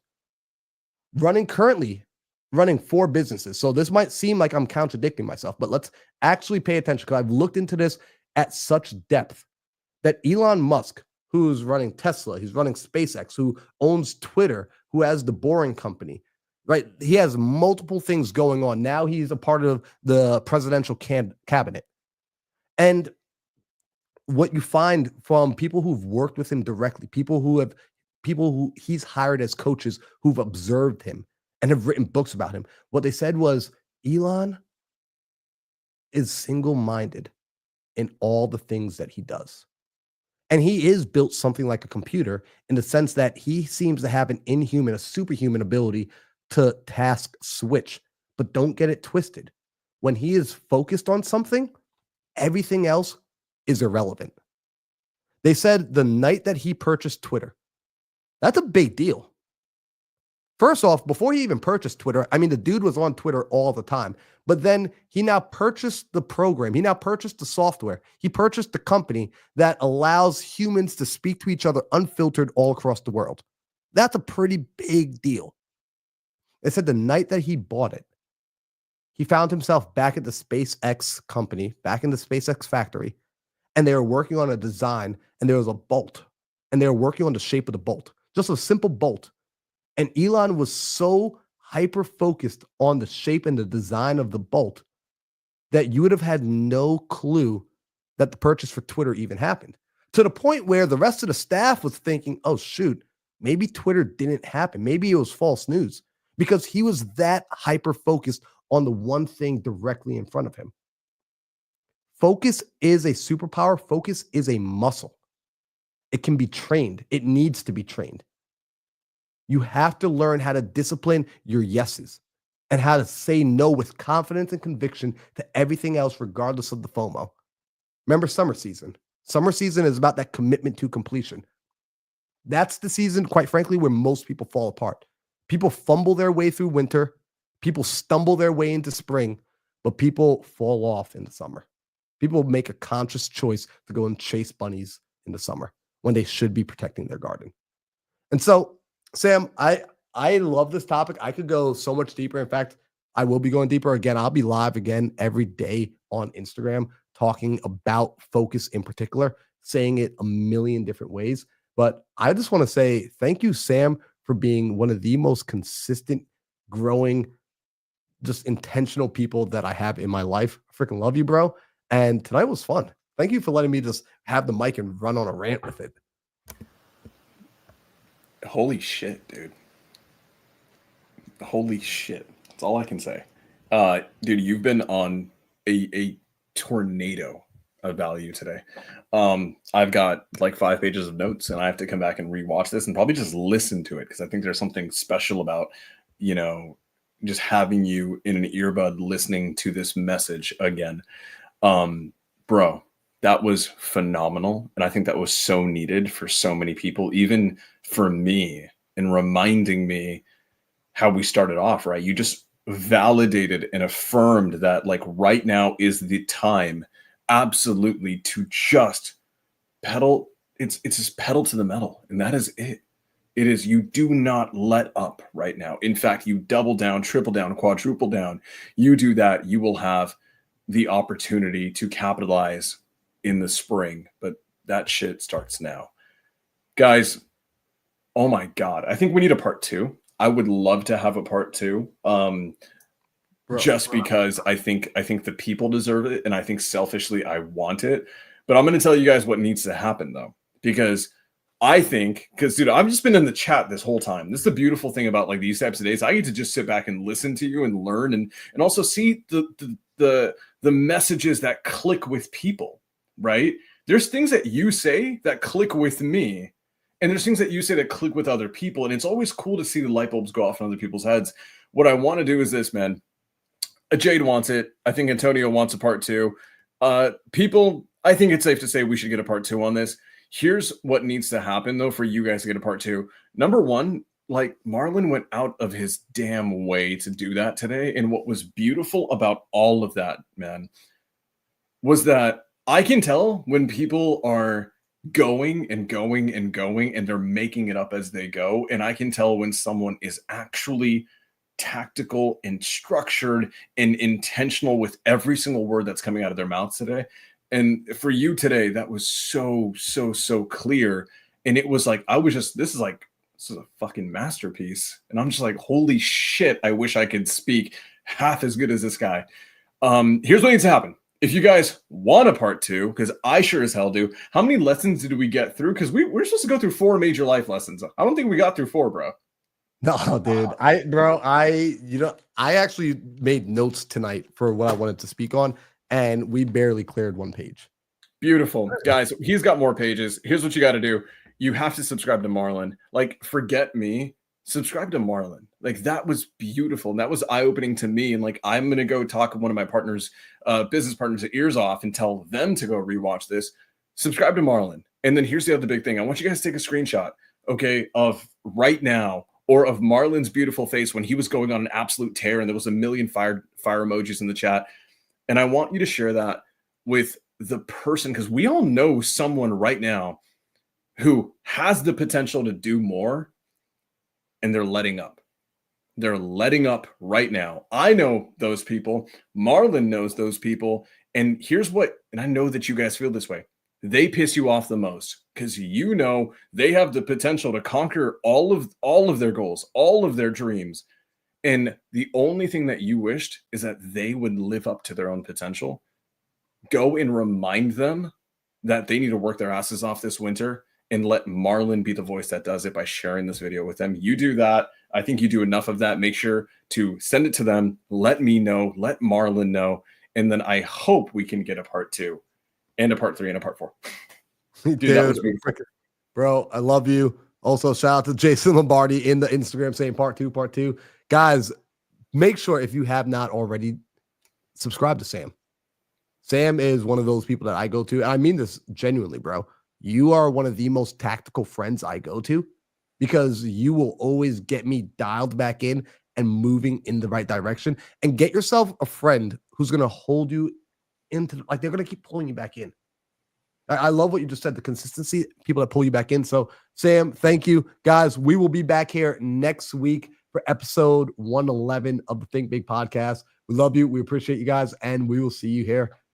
currently running 4 businesses. So this might seem like I'm contradicting myself, but let's actually pay attention because I've looked into this at such depth that Elon Musk, who's running Tesla, he's running SpaceX, who owns Twitter, who has the Boring Company, right? He has multiple things going on. Now he's a part of the presidential cabinet. And what you find from people who've worked with him directly, people who he's hired as coaches who've observed him and have written books about him, what they said was Elon is single-minded in all the things that he does. And he is built something like a computer in the sense that he seems to have a superhuman ability to task switch. But don't get it twisted. When he is focused on something, everything else is irrelevant. They said the night that he purchased Twitter, that's a big deal. First off, before he even purchased Twitter, I mean, the dude was on Twitter all the time. But then he now purchased the program. He now purchased the software. He purchased the company that allows humans to speak to each other unfiltered all across the world. That's a pretty big deal. It said the night that he bought it, he found himself back at the SpaceX company, back in the SpaceX factory, and they were working on a design, and there was a bolt, and they were working on the shape of the bolt, just a simple bolt. And Elon was so hyper focused on the shape and the design of the bolt that you would have had no clue that the purchase for Twitter even happened, to the point where the rest of the staff was thinking, oh, shoot, maybe Twitter didn't happen. Maybe it was false news, because he was that hyper focused on the one thing directly in front of him. Focus is a superpower. Focus is a muscle. It can be trained. It needs to be trained. You have to learn how to discipline your yeses and how to say no with confidence and conviction to everything else, regardless of the FOMO. Remember summer season. Summer season is about that commitment to completion. That's the season, quite frankly, where most people fall apart. People fumble their way through winter. People stumble their way into spring, but people fall off in the summer. People make a conscious choice to go and chase bunnies in the summer when they should be protecting their garden. And so, Sam, I love this topic. I could go so much deeper. In fact, I will be going deeper again. I'll be live again every day on Instagram talking about focus in particular, saying it a million different ways. But I just want to say thank you, Sam, for being one of the most consistent, growing, just intentional people that I have in my life. I freaking love you, bro. And tonight was fun. Thank you for letting me just have the mic and run on a rant with it. Holy shit, dude. Holy shit. That's all I can say. Dude, you've been on a tornado of value today. I've got like 5 pages of notes, and I have to come back and rewatch this and probably just listen to it, because I think there's something special about, you know, just having you in an earbud listening to this message again. Bro, that was phenomenal. And I think that was so needed for so many people, even for me, and reminding me how we started off, right? You just validated and affirmed that like right now is the time absolutely to just pedal. It's just pedal to the metal. And that is it. It is, you do not let up right now. In fact, you double down, triple down, quadruple down. You do that, you will have the opportunity to capitalize in the spring. But that shit starts now. Guys, oh my God. I think we need a part 2. I would love to have a part 2. Because I think the people deserve it. And I think selfishly I want it. But I'm going to tell you guys what needs to happen though. Because dude, I've just been in the chat this whole time. This is the beautiful thing about like these types of days. I get to just sit back and listen to you and learn and also see the messages that click with people, right? There's things that you say that click with me, and there's things that you say that click with other people. And it's always cool to see the light bulbs go off in other people's heads. What I want to do is this, man. Jade wants it. I think Antonio wants a part 2. People, I think it's safe to say we should get a part 2 on this. Here's what needs to happen, though, for you guys to get a part 2. Number one, like Marlon went out of his damn way to do that today. And what was beautiful about all of that, man, was that I can tell when people are going and going and going and they're making it up as they go. And I can tell when someone is actually tactical and structured and intentional with every single word that's coming out of their mouths today. And for you today, that was so clear. And it was like, this is a fucking masterpiece. And I'm just like, holy shit, I wish I could speak half as good as this guy. Here's what needs to happen. If you guys want a part 2, because I sure as hell do, how many lessons did we get through? Because we're supposed to go through 4 major life lessons. I don't think we got through 4, bro. No, dude. I actually made notes tonight for what I wanted to speak on, and we barely cleared 1 page. Beautiful. Guys, he's got more pages. Here's what you got to do. You have to subscribe to Marlon. Like, forget me. Subscribe to Marlon. Like, that was beautiful. And that was eye-opening to me. And like, I'm going to go talk to one of my partners, business partners' ears off and tell them to go rewatch this. Subscribe to Marlon. And then here's the other big thing. I want you guys to take a screenshot, okay, of right now or of Marlon's beautiful face when he was going on an absolute tear and there was a million fire emojis in the chat. And I want you to share that with the person, because we all know someone right now who has the potential to do more and they're letting up. They're letting up right now. I know those people. Marlon knows those people. And here's what, and I know that you guys feel this way. They piss you off the most because you know they have the potential to conquer all of their goals, all of their dreams. And the only thing that you wished is that they would live up to their own potential. Go and remind them that they need to work their asses off this winter, and let Marlon be the voice that does it by sharing this video with them. You do that. I think you do enough of that. Make sure to send it to them. Let me know. Let Marlon know. And then I hope we can get a part 2 and a part 3 and a part 4. Dude, that was beautiful. Bro, I love you. Also, shout out to Jason Lombardi in the Instagram saying part 2. Guys, make sure if you have not already, subscribe to Sam. Sam is one of those people that I go to. And I mean this genuinely, bro. You are one of the most tactical friends I go to because you will always get me dialed back in and moving in the right direction. And get yourself a friend who's going to hold you into, like, they're going to keep pulling you back in. I love what you just said, the consistency, people that pull you back in. So, Sam, thank you. Guys, we will be back here next week for episode 111 of the Think Big podcast. We love you. We appreciate you guys. And we will see you here